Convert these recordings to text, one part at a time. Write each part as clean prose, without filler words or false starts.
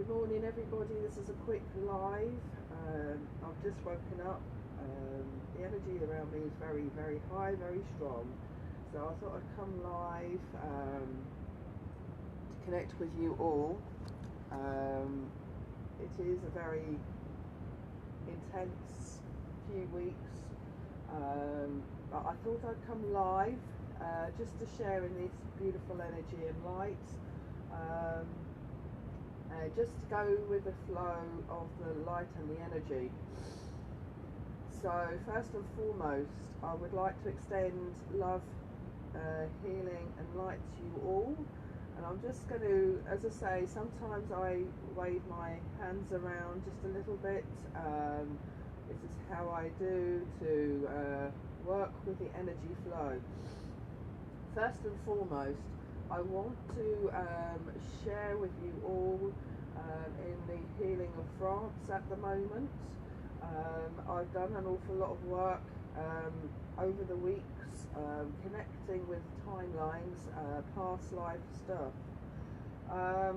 Good morning everybody, this is a quick live. I've just woken up. The energy around me is very, very high, very strong. So I thought I'd come live to connect with you all. It is a very intense few weeks. But I thought I'd come live just to share in this beautiful energy and light. Just to go with the flow of the light and the energy. So first and foremost, I would like to extend love, healing and light to you all. And I'm just going to, as I say, sometimes I wave my hands around just a little bit. This is how I do to work with the energy flow. First and foremost, I want to share with you all in the healing of France at the moment. I've done an awful lot of work over the weeks connecting with timelines, past life stuff. I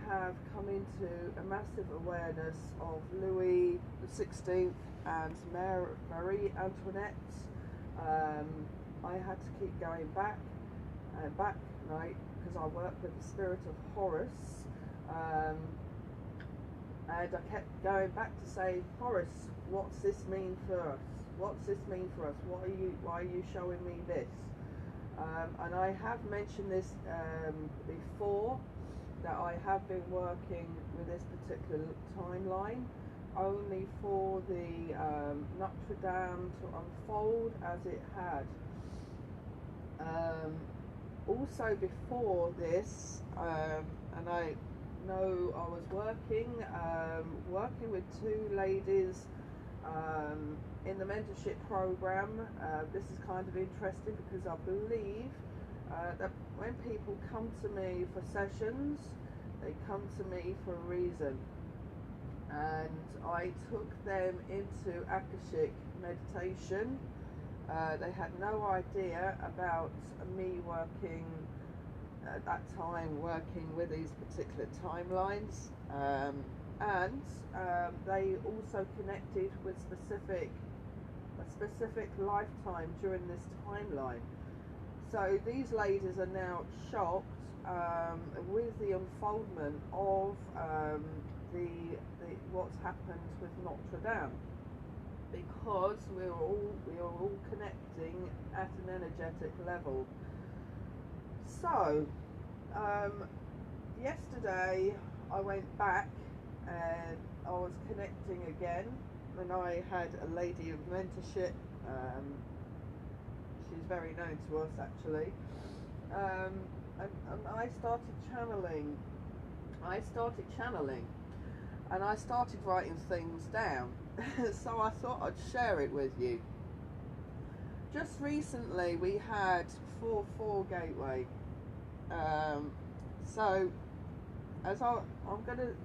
have come into a massive awareness of Louis XVI and Marie Antoinette. I had to keep going back because I work with the spirit of Horus, and I kept going back to say, Horus, what's this mean for us? What's this mean for us? Why are you showing me this? And I have mentioned this before, that I have been working with this particular timeline only for the Notre Dame to unfold as it had. Also before this, and I know I was working with two ladies in the mentorship program. This is kind of interesting because I believe that when people come to me for sessions, they come to me for a reason. And I took them into Akashic meditation. They had no idea about me working at that time, working with these particular timelines, and they also connected with a specific lifetime during this timeline. So these ladies are now shocked with the unfoldment of what's happened with Notre Dame, because we are all connecting at an energetic level. So yesterday I went back and I was connecting again, and I had a lady of mentorship. She's very known to us actually, and I started channeling, and I started writing things down. So I thought I'd share it with you. Just recently we had 4-4 gateway. So as I'm going to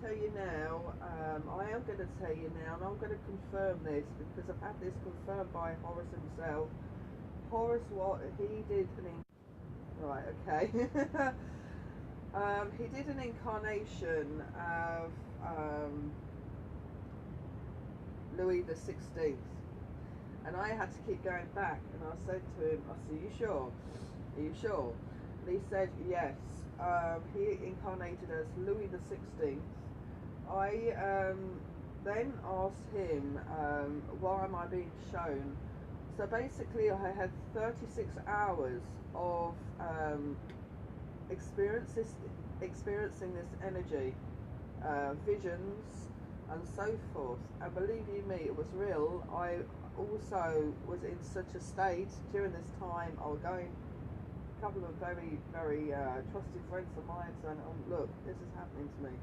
tell you now, I am going to tell you now, and I'm going to confirm this because I've had this confirmed by Horus himself. Horus, what he did right, okay. He did an incarnation of Louis the 16th, and I had to keep going back, and I said to him, I said, are you sure? And he said yes. He incarnated as Louis the 16th. I then asked him, why am I being shown? So basically I had 36 hours of experiencing this energy, visions and so forth, and believe you me, it was real. I also was in such a state during this time. I was going, a couple of very, very trusted friends of mine saying, oh, look, this is happening to me.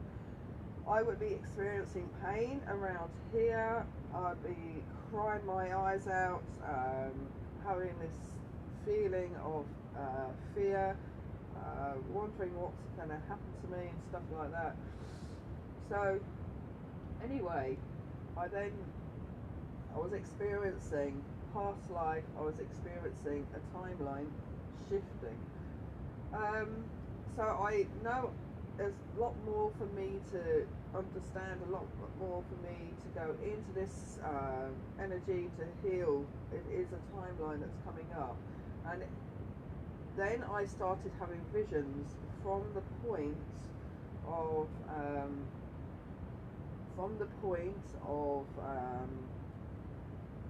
I would be experiencing pain around here. I'd be crying my eyes out, having this feeling of fear, wondering what's going to happen to me and stuff like that. So anyway, I was experiencing past life. I was experiencing a timeline shifting. So I know there's a lot more for me to understand, a lot more for me to go into this energy to heal. It is a timeline that's coming up, and then I started having visions from the point of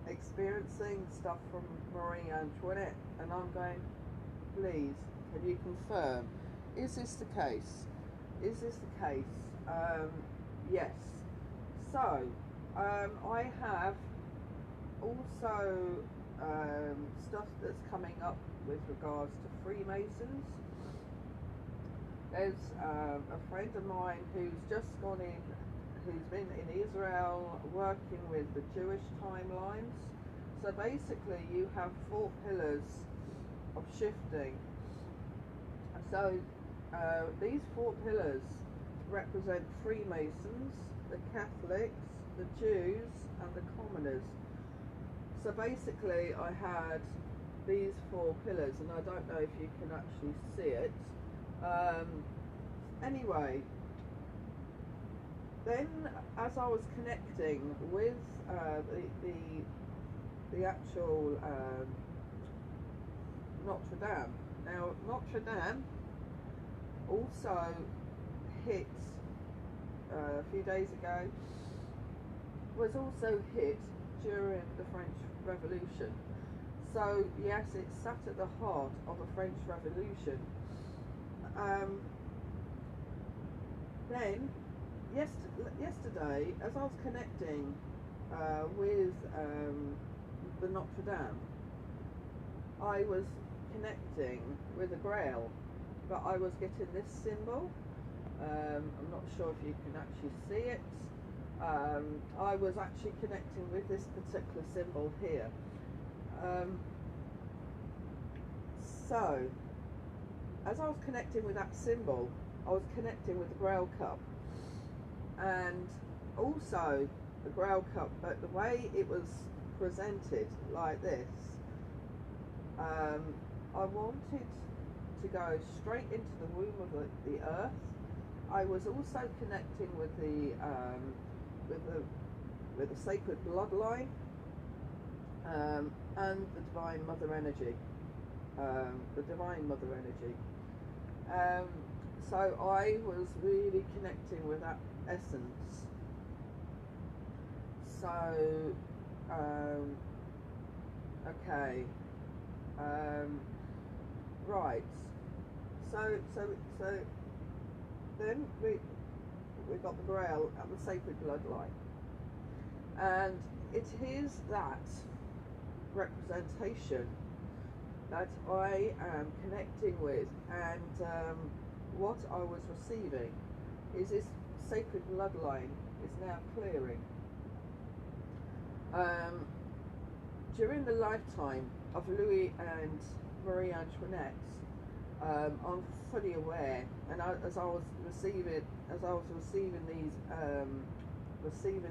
experiencing stuff from Marie Antoinette, and I'm going, please, can you confirm? Is this the case? Is this the case? Yes. So, I have also stuff that's coming up with regards to Freemasons. There's a friend of mine who's just gone in, who's been in Israel working with the Jewish timelines. So basically you have 4 pillars of shifting. So these 4 pillars represent Freemasons, the Catholics, the Jews and the commoners. So basically I had these 4 pillars, and I don't know if you can actually see it. Anyway, then as I was connecting with the actual Notre Dame. Now Notre Dame also hit a few days ago, was also hit during the French Revolution. So yes, it sat at the heart of the French Revolution. Then yesterday, as I was connecting with the Notre Dame, I was connecting with the Grail, but I was getting this symbol. I'm not sure if you can actually see it. I was actually connecting with this particular symbol here. So, as I was connecting with that symbol, I was connecting with the Grail Cup, and also the Grail Cup, but the way it was presented like this, I wanted to go straight into the womb of the earth. I was also connecting with the sacred bloodline and the divine mother energy, so I was really connecting with that essence. So okay, right. So then we got the Grail and the sacred bloodline, and it is that representation that I am connecting with, and what I was receiving is this sacred bloodline is now clearing. During the lifetime of Louis and Marie Antoinette, I'm fully aware, and as I was receiving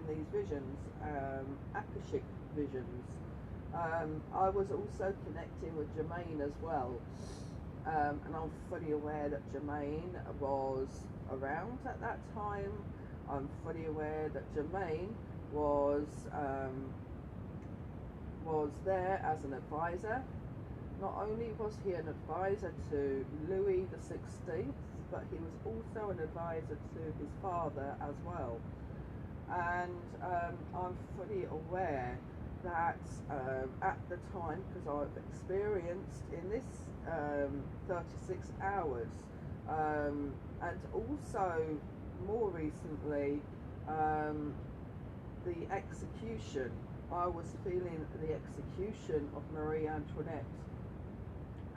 these visions, Akashic visions, I was also connecting with Germain as well, and I'm fully aware that Germain was around at that time. I'm fully aware that Germain was there as an advisor. Not only was he an advisor to Louis the 16th, but he was also an advisor to his father as well. And I'm fully aware that at the time, because I've experienced in this 36 hours, and also more recently, the execution, I was feeling the execution of Marie Antoinette,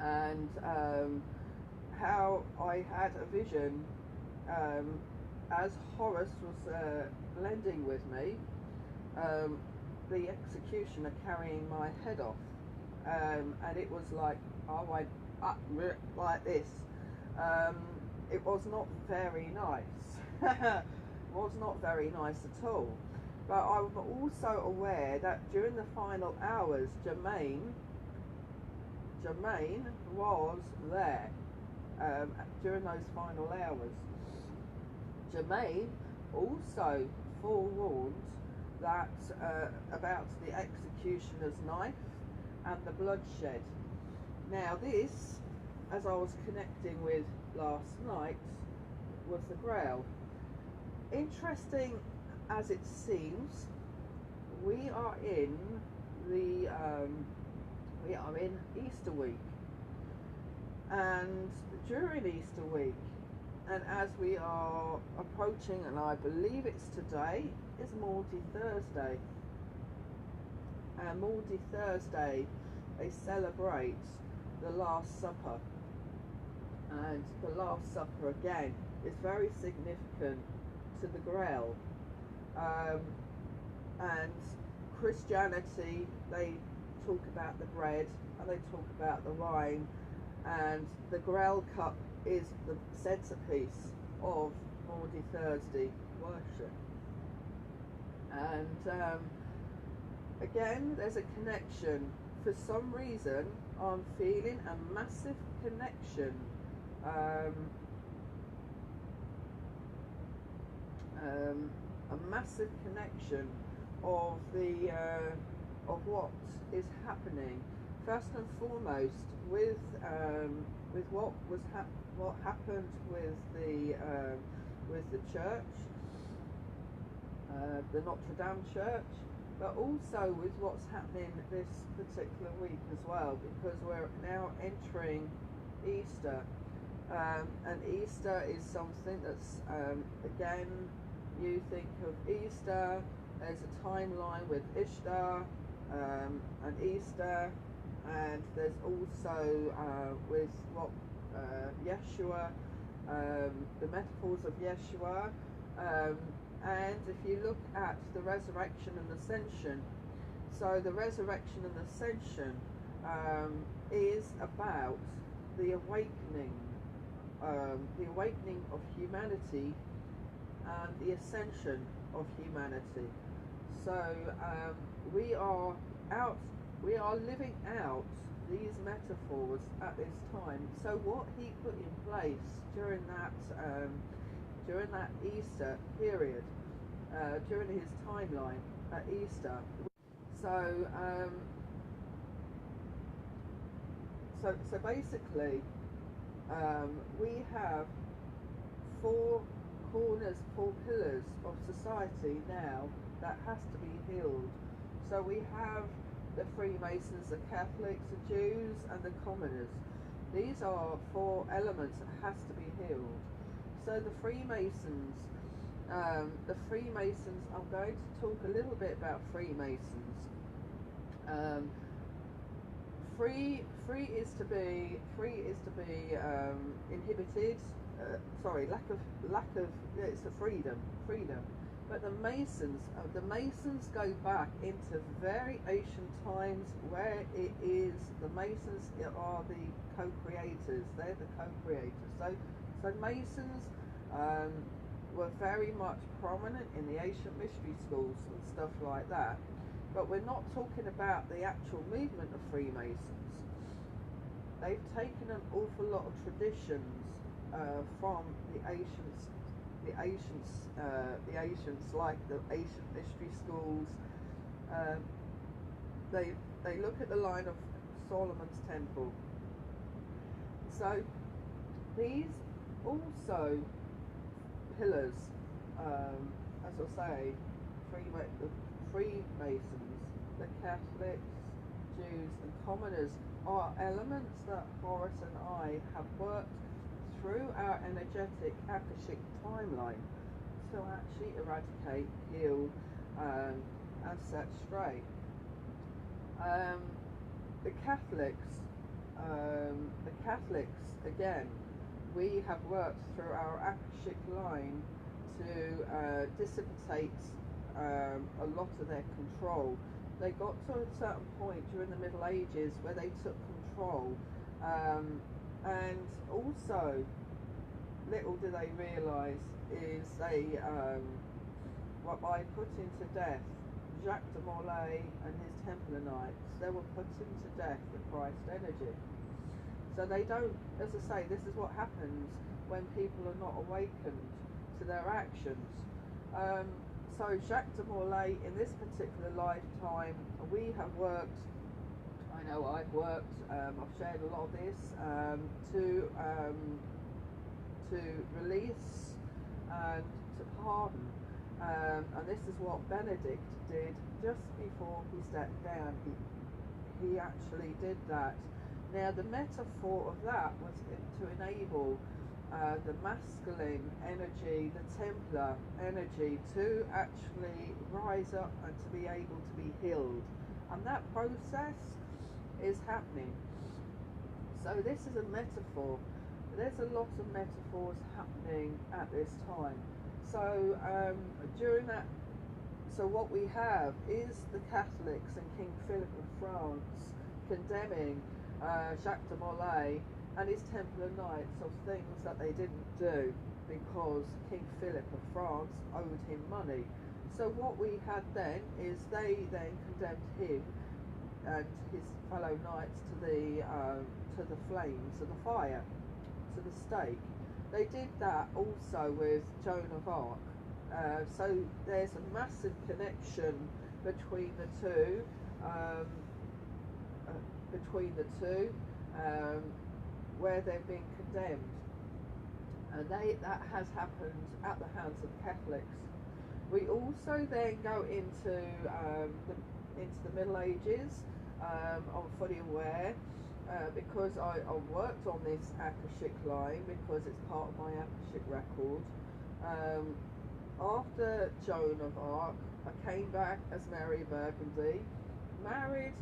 and how I had a vision as Horus was blending with me, the executioner carrying my head off, and it was like I went up like this. It was not very nice. Was not very nice at all. But I'm also aware that during the final hours, Germain was there during those final hours, Germain also forewarned that about the executioner's knife and the bloodshed. Now this, as I was connecting with last night, was the Grail. Interesting as it seems, we are in Easter week, and during Easter week, and as we are approaching, and I believe it's today, is Maundy Thursday. And Maundy Thursday, they celebrate the Last Supper, and the Last Supper again is very significant to the Grail. And Christianity, they talk about the bread and they talk about the wine, and the Grail Cup is the centerpiece of Maundy Thursday worship. And again, there's a connection. For some reason, I'm feeling a massive connection. A massive connection of the of what is happening. First and foremost, with what happened with the church, the Notre Dame church, but also with what's happening this particular week as well, because we're now entering Easter, and Easter is something that's again, you think of Easter, there's a timeline with Ishtar and Easter, and there's also with what Yeshua, the metaphors of Yeshua, and if you look at the resurrection and ascension, so the resurrection and ascension is about the awakening of humanity and the ascension of humanity. So we are living out these metaphors at this time. So what he put in place during that Easter period, during his timeline at Easter. So basically, we have four corners, four pillars of society now that has to be healed. So we have the Freemasons, the Catholics, the Jews, and the commoners. These are four elements that has to be healed. So the Freemasons, I'm going to talk a little bit about Freemasons. Free is to be inhibited. It's a freedom. But the Masons go back into very ancient times, where it is the Masons are the co-creators. They're the co-creators. So Masons were very much prominent in the ancient mystery schools and stuff like that. But we're not talking about the actual movement of Freemasons. They've taken an awful lot of traditions from the ancients, like the ancient mystery schools. They look at the line of Solomon's temple. So these also pillars, as I say, the Freemasons, the Catholics, Jews, and commoners are elements that Horus and I have worked through our energetic Akashic timeline to actually eradicate, heal, and set straight. The Catholics, again, we have worked through our Akashic line to dissipate a lot of their control. They got to a certain point during the Middle Ages where they took control, and also, little do they realise, is they, by putting to death Jacques de Molay and his Templar Knights, they were putting to death the Christ energy. So they don't, as I say, this is what happens when people are not awakened to their actions. So Jacques de Molay, in this particular lifetime, we have worked, I know I've worked, I've shared a lot of this, to release and to pardon. And this is what Benedict did just before he stepped down. He actually did that. Now the metaphor of that was to enable the masculine energy, the Templar energy, to actually rise up and to be able to be healed. And that process is happening. So this is a metaphor. There's a lot of metaphors happening at this time. So during that, so what we have is the Catholics and King Philip of France condemning Jacques de Molay and his Templar Knights of things that they didn't do because King Philip of France owed him money. So what we had then is they then condemned him and his fellow knights to the flames, to the fire, to the stake. They did that also with Joan of Arc. So there's a massive connection between the two. Where they've been condemned, and that has happened at the hands of Catholics. We also then go into the Middle Ages. I'm fully aware because I worked on this Akashic Line because it's part of my Akashic record. After Joan of Arc, I came back as Mary Burgundy, married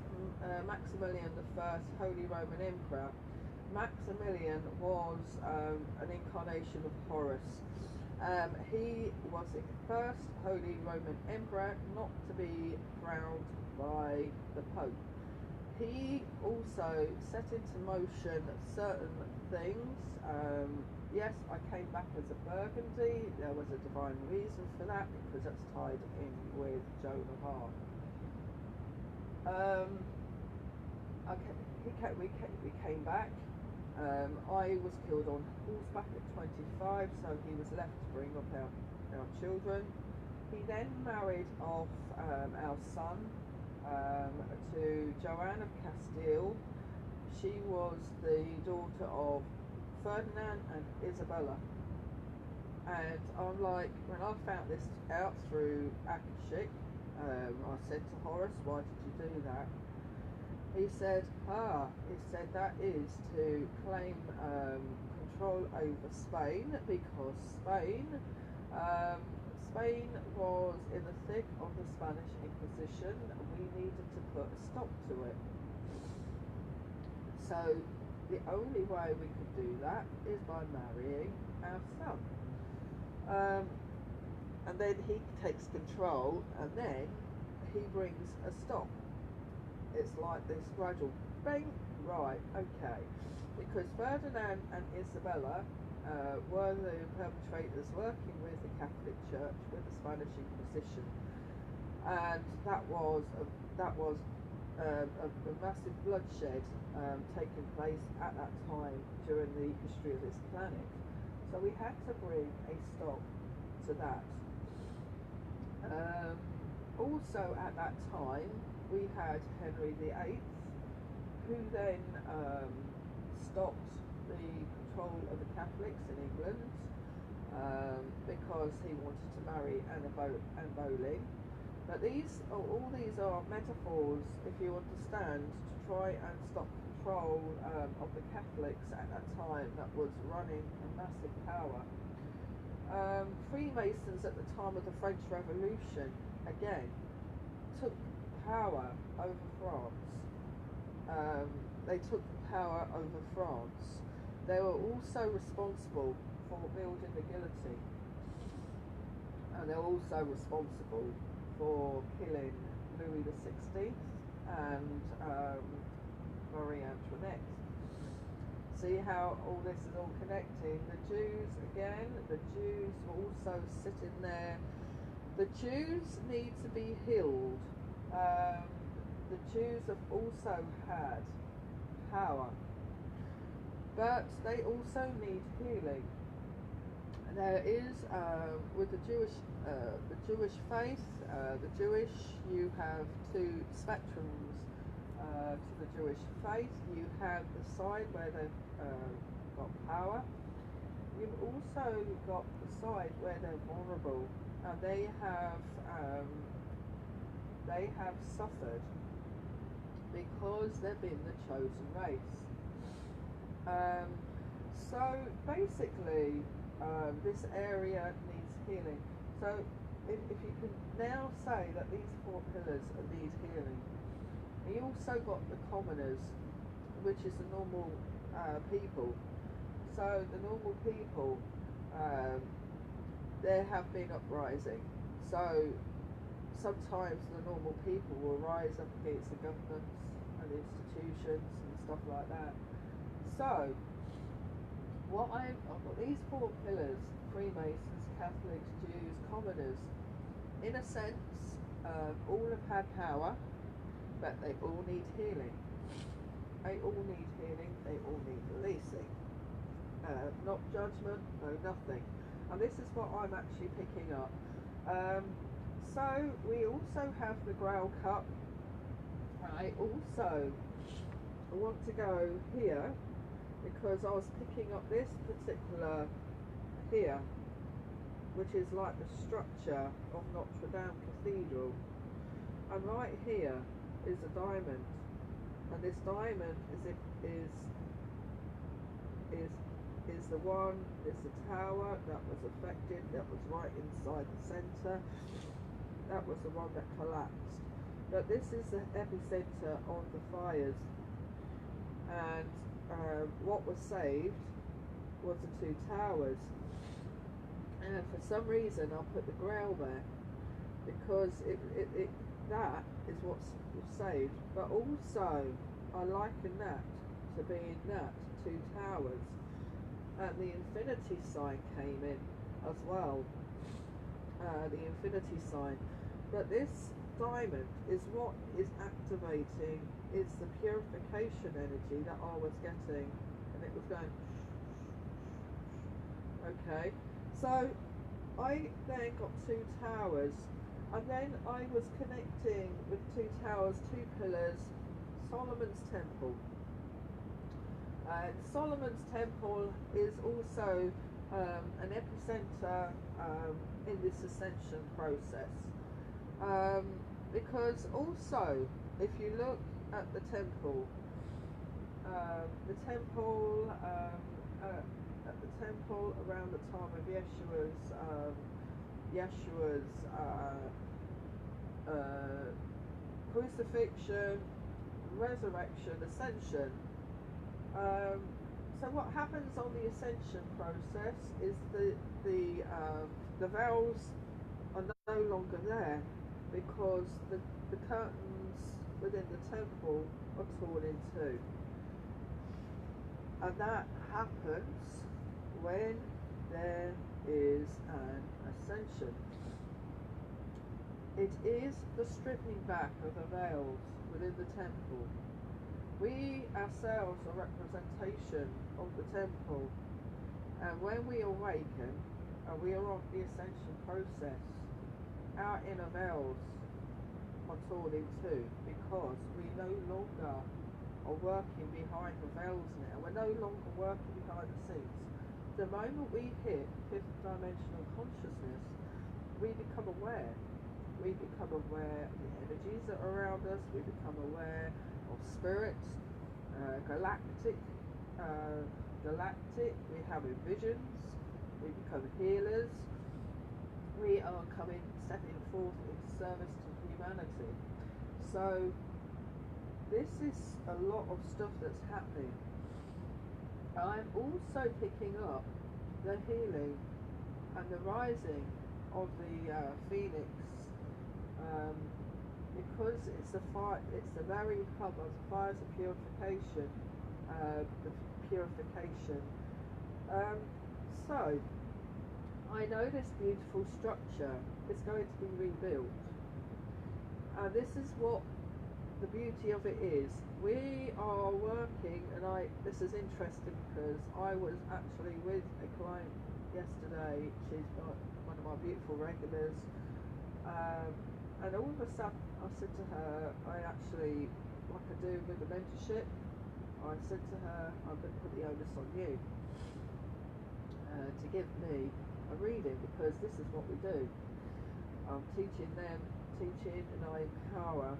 Maximilian I, Holy Roman Emperor. Maximilian was an incarnation of Horus. He was the first Holy Roman Emperor not to be crowned by the Pope. He also set into motion certain things. Yes, I came back as a Burgundy. There was a divine reason for that because that's tied in with Joan of Arc. We came back. I was killed on horseback at 25, so he was left to bring up our children. He then married off our son to Joanne of Castile. She was the daughter of Ferdinand and Isabella. And I'm like, when I found this out through Akashic, I said to Horus, why did you do that? He said that is to claim control over Spain, because Spain was in the thick of the Spanish Inquisition. We needed to put a stop to it. So the only way we could do that is by marrying our son. And then he takes control, and then he brings a stop. It's like this gradual bang, right, okay. Because Ferdinand and Isabella were the perpetrators working with the Catholic Church, with the Spanish Inquisition. And that was a massive bloodshed taking place at that time during the history of this planet. So we had to bring a stop to that. Also at that time, we had Henry VIII, who then stopped the control of the Catholics in England because he wanted to marry Anne Boleyn. But all these are metaphors, if you understand, to try and stop control of the Catholics at that time that was running a massive power. Freemasons at the time of the French Revolution, again, took power over France. They took power over France. They were also responsible for building the guillotine. And they're also responsible for killing Louis XVI and Marie Antoinette. See how all this is all connecting. The Jews, again, the Jews were also sitting there. The Jews need to be healed. The Jews have also had power, but they also need healing. There is with the Jewish faith, the Jewish, you have two spectrums to the Jewish faith. You have the side where they've got power. You've also got the side where they're vulnerable, and they have suffered because they've been the chosen race. So basically, this area needs healing. So if you can now say that these 4 pillars need healing, you also got the commoners, which is the normal people. So the normal people, there have been uprising. So sometimes the normal people will rise up against the governments and institutions and stuff like that. So I've got these 4 pillars: Freemasons, Catholics, Jews, commoners. In a sense, all have had power, but they all need healing. They all need healing. They all need releasing. Not judgment, no nothing. And this is what I'm actually picking up. So we also have the Grail Cup. I also want to go here because I was picking up this particular here, which is like the structure of Notre Dame Cathedral. And right here is a diamond, and this diamond is the one, is the tower that was affected, that was right inside the centre. That was the one that collapsed. But this is the epicenter of the fires, and what was saved was the 2 towers. And for some reason I put the Grail there because that is what's saved. But also I liken that to being that 2 towers, and the infinity sign came in as well. The infinity sign. But this diamond is what is activating, is the purification energy that I was getting, and it was going. Okay, so I then got 2 towers, and then I was connecting with 2 towers, 2 pillars, Solomon's Temple. Solomon's Temple is also an epicenter in this ascension process, because also if you look at the temple around the time of Yeshua's crucifixion, resurrection, ascension. So what happens on the ascension process is the veils are no longer there, because the curtains within the temple are torn in 2. And that happens when there is an ascension. It is the stripping back of the veils within the temple. We ourselves are representation of the temple, and when we awaken and we are on the ascension process, our inner veils are torn in 2, because we no longer are working behind the veils now. We're no longer working behind the scenes. The moment we hit 5th dimensional consciousness, we become aware. We become aware of the energies that are around us. We become aware of spirits, galactic. We have visions. We become healers. We are stepping forth in service to humanity. So this is a lot of stuff that's happening. I'm also picking up the healing and the rising of the phoenix, because it's the very hub of the fires of purification, the purification. So I know this beautiful structure is going to be rebuilt, and this is what the beauty of it is. We are working, and this is interesting because I was actually with a client yesterday. She's one of my beautiful regulars. And all of a sudden I said to her, I actually, like I do with the mentorship, I said to her, I'm going to put the onus on you to give me a reading, because this is what we do. I'm teaching them, and I empower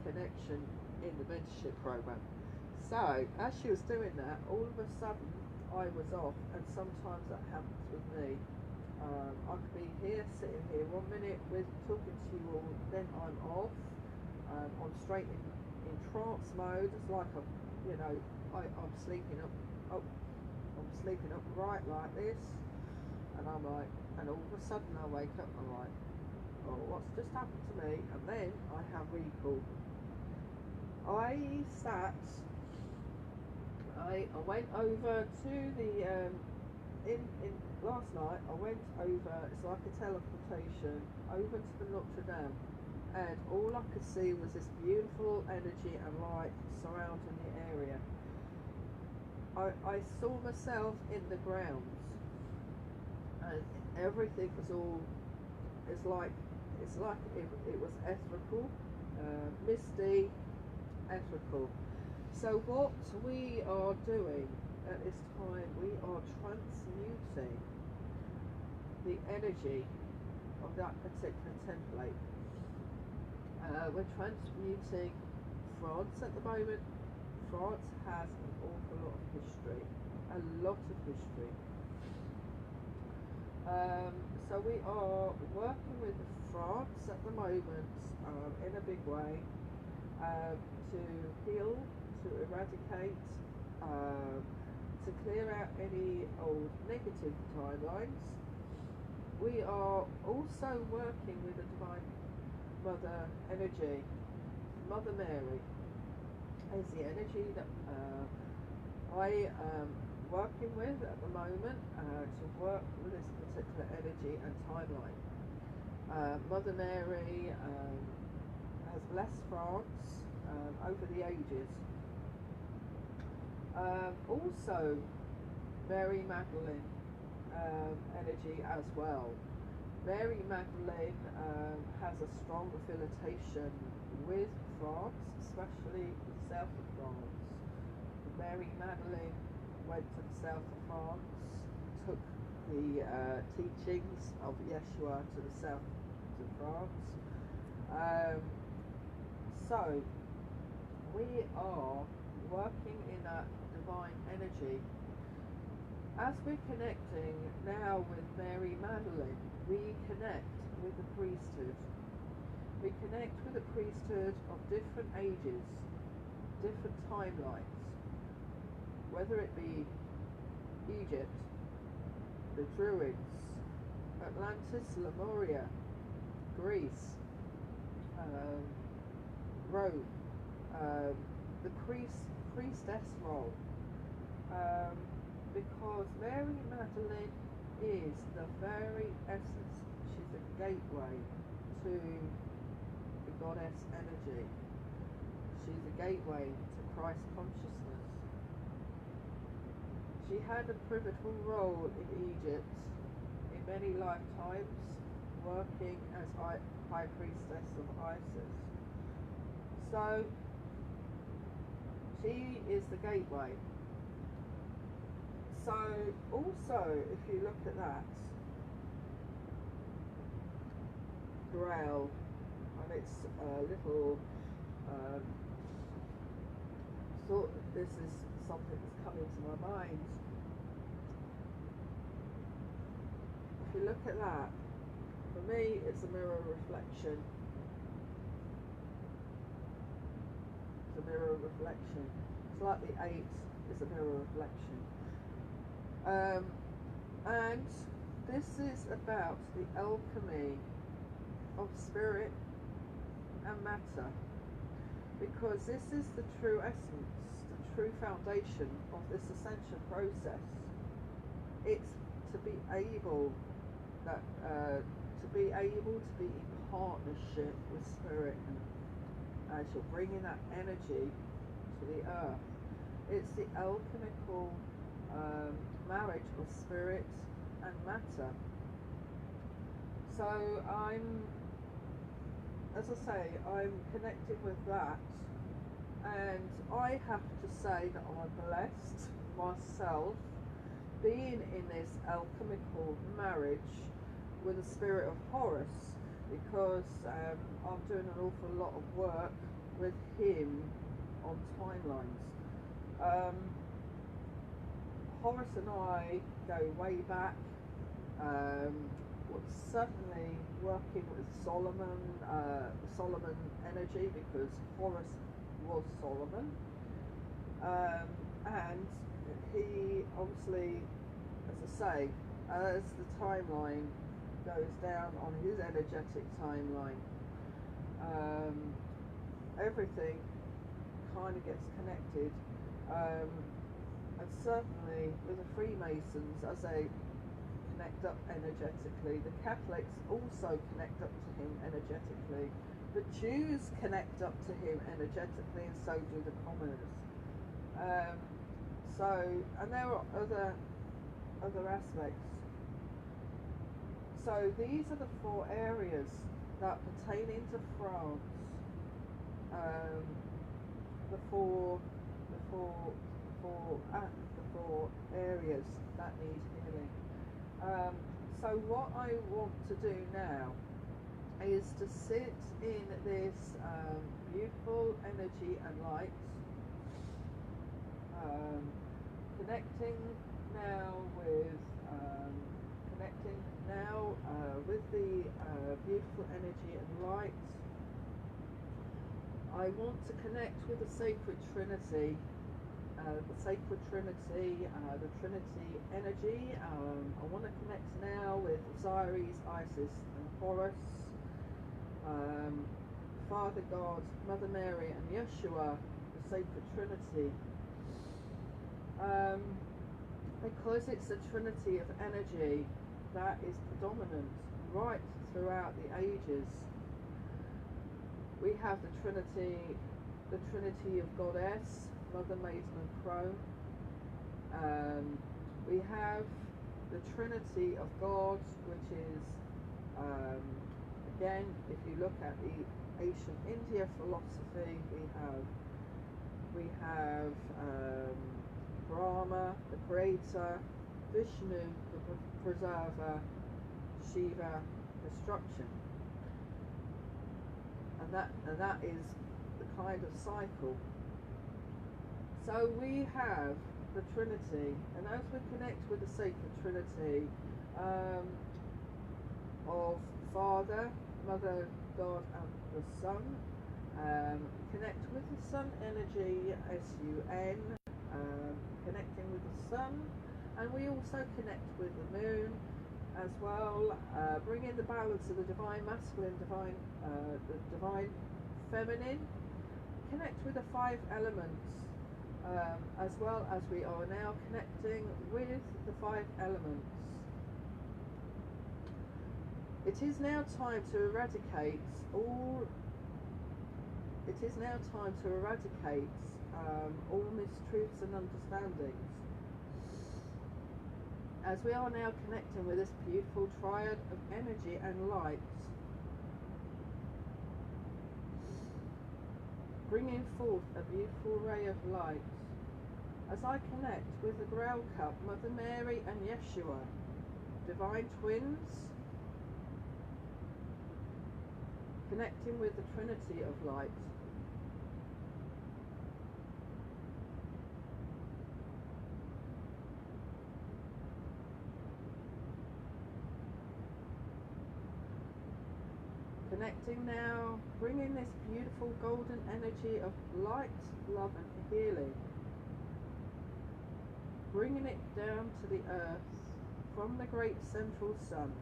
connection in the mentorship program. So as she was doing that, all of a sudden I was off, and sometimes that happens with me. I could be here, sitting here 1 minute with talking to you all, then I'm off. I'm straight in trance mode. It's like I'm sleeping up. Oh, I'm sleeping up right like this, and I'm like, and all of a sudden I wake up. I'm like, oh, what's just happened to me? And then I have recall. I went over to the in last night. I went over. It's like a teleportation over to the Notre Dame, and all I could see was this beautiful energy and light surrounding the area. I saw myself in the grounds, and everything was all. It's like it was etherical, misty, etherical. So what we are doing at this time, we are transmuting the energy of that particular template. We're transmuting France at the moment. France has an awful lot of history, a lot of history. So we are working with France at the moment in a big way to heal, to eradicate, to clear out any old negative timelines. We are also working with the Divine Mother energy. Mother Mary is the energy that I am working with at the moment to work with this particular energy and timeline. Mother Mary has blessed France over the ages. Also Mary Magdalene energy as well. Mary Magdalene has a strong affiliation with France, especially the south of France. Mary Magdalene went to the south of France, took the teachings of Yeshua to the south of France. So we are working in that divine energy. As we're connecting now with Mary Magdalene, we connect with the priesthood. We connect with the priesthood of different ages, different timelines, whether it be Egypt, the Druids, Atlantis, Lemuria, Greece, Rome, the priestess role, because Mary Magdalene is the very essence. She's a gateway to the goddess energy. She's a gateway to Christ consciousness. She had a pivotal role in Egypt in many lifetimes, working as High Priestess of Isis. So she is the gateway. So also, if you look at that, Grail, and it's a little, thought this is something that's come into my mind. If you look at that, for me it's a mirror reflection. It's a mirror reflection. It's like the 8 is a mirror reflection. And this is about the alchemy of spirit and matter, because this is the true essence, the true foundation of this ascension process. It's to be able to be in partnership with spirit, and as you're bringing that energy to the earth. It's the alchemical marriage of spirit and matter. So as I say, I'm connected with that, and I have to say that I'm blessed myself being in this alchemical marriage with the spirit of Horus, because I'm doing an awful lot of work with him on timelines. Horus and I go way back. Certainly working with Solomon energy, because Horus was Solomon, and he obviously, as I say, as the timeline goes down on his energetic timeline, everything kind of gets connected, and certainly with the Freemasons, as they connect up energetically, the Catholics also connect up to him energetically, the Jews connect up to him energetically, and so do the commoners. And there are other aspects. So these are the 4 areas that pertain into France. The four areas that need healing. So what I want to do now is to sit in this beautiful energy and light, connecting now with the beautiful energy and light. I want to connect with the Sacred Trinity, the Trinity energy. I want to connect now with Osiris, Isis and Horus, Father God, Mother Mary and Yeshua, the Sacred Trinity. Because it's a trinity of energy that is predominant right throughout the ages. We have the Trinity of Goddess, Mother, Maiden and Crone. We have the Trinity of God, which is, again, if you look at the ancient India philosophy, we have Brahma, the creator, Vishnu, the preserver, Shiva, destruction. And that is the kind of cycle. So we have the Trinity, and as we connect with the Sacred Trinity of Father, Mother, God and the Son, connect with the Sun energy, S-U-N, connecting with the Sun, and we also connect with the Moon as well, bring in the balance of the Divine Masculine, the Divine Feminine, connect with the 5 elements, as well as we are now connecting with the 5 elements. It is now time to eradicate all mistruths and understandings, as we are now connecting with this beautiful triad of energy and light, bringing forth a beautiful ray of light. As I connect with the Grail Cup, Mother Mary and Yeshua, divine twins, connecting with the Trinity of light. Connecting now, bringing this beautiful golden energy of light, love and healing, bringing it down to the earth from the great central sun.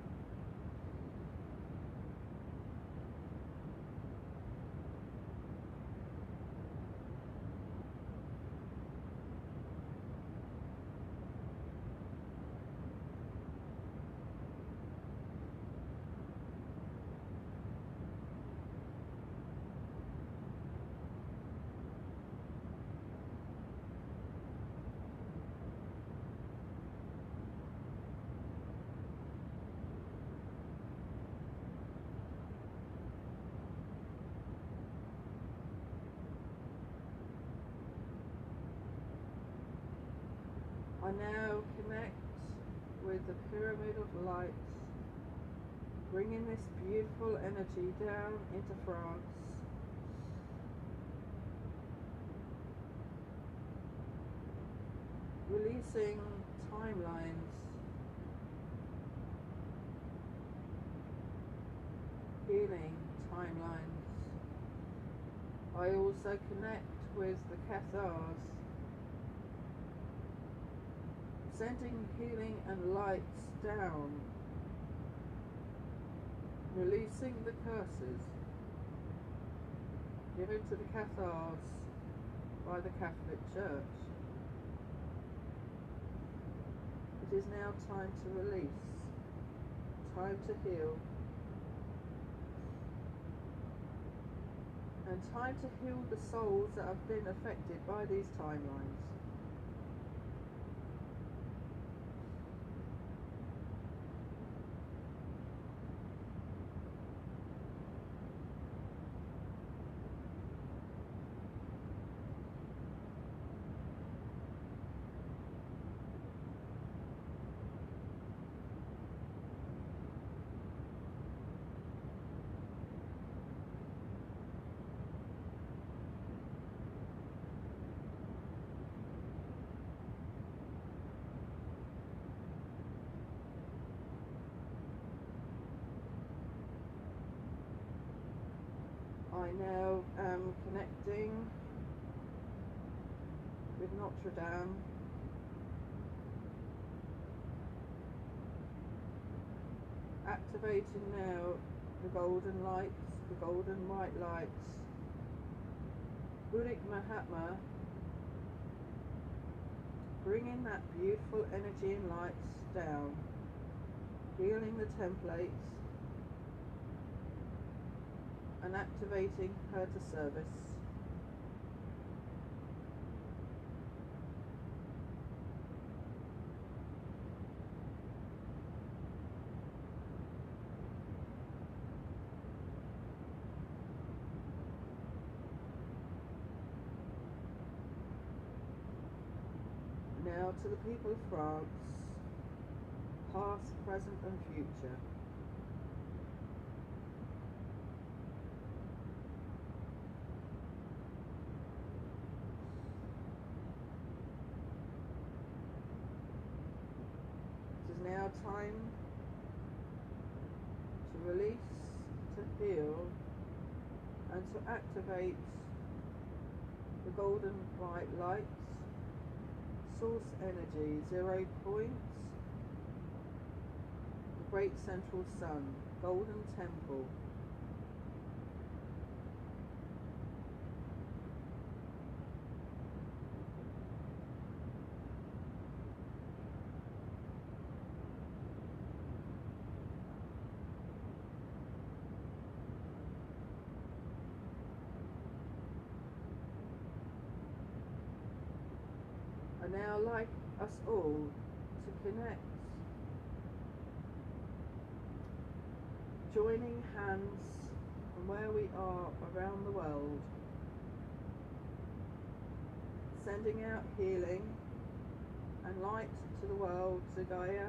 I now connect with the pyramid of light, bringing this beautiful energy down into France. Releasing timelines, healing timelines. I also connect with the Cathars, sending healing and lights down, releasing the curses given to the Cathars by the Catholic Church. It is now time to release, time to heal, and time to heal the souls that have been affected by these timelines. I now am connecting with Notre Dame, activating now the golden lights, the golden white lights, Buddhic Mahatma, bringing that beautiful energy and lights down, healing the templates, and activating her to service. Now to the people of France, past, present and future. Now time to release, to heal, and to activate the golden white lights, source energy, 0 points, the great central sun, golden temple. I now like us all to connect, joining hands from where we are around the world, sending out healing and light to the world, to Gaia,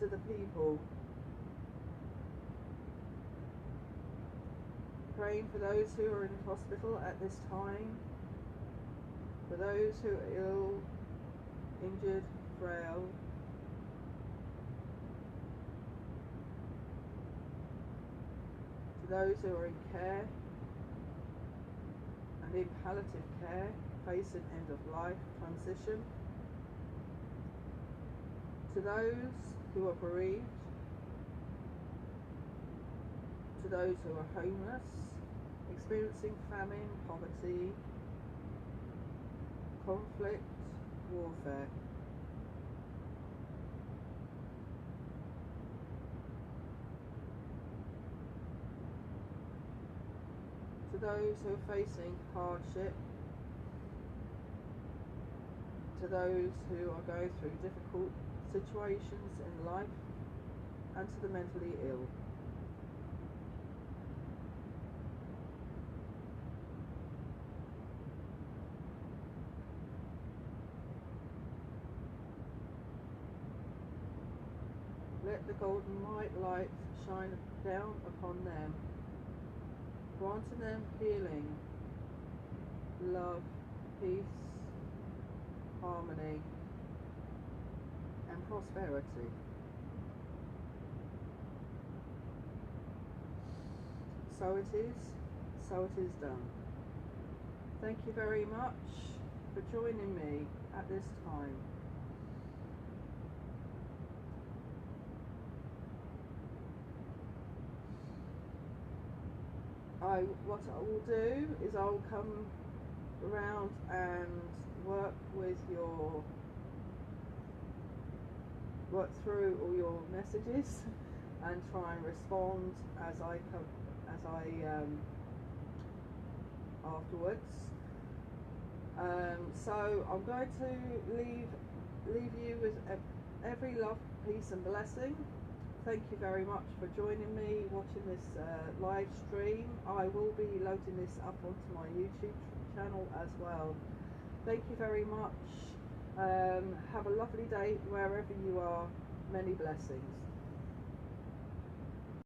to the people, praying for those who are in hospital at this time, for those who are ill, injured, frail, to those who are in care and in palliative care, facing end of life, transition, to those who are bereaved, to those who are homeless, experiencing famine, poverty, conflict, warfare. To those who are facing hardship, to those who are going through difficult situations in life, and to the mentally ill. let the golden white light shine down upon them, granting them healing, love, peace, harmony, and prosperity. So it is, so it is done. Thank you very much for joining me at this time. What I will do is I'll come around and work through all your messages and try and respond as I afterwards. So I'm going to leave you with every love, peace and blessing. Thank you very much for joining me, watching this live stream. I will be loading this up onto my YouTube channel as well. Thank you very much. Have a lovely day wherever you are. Many blessings.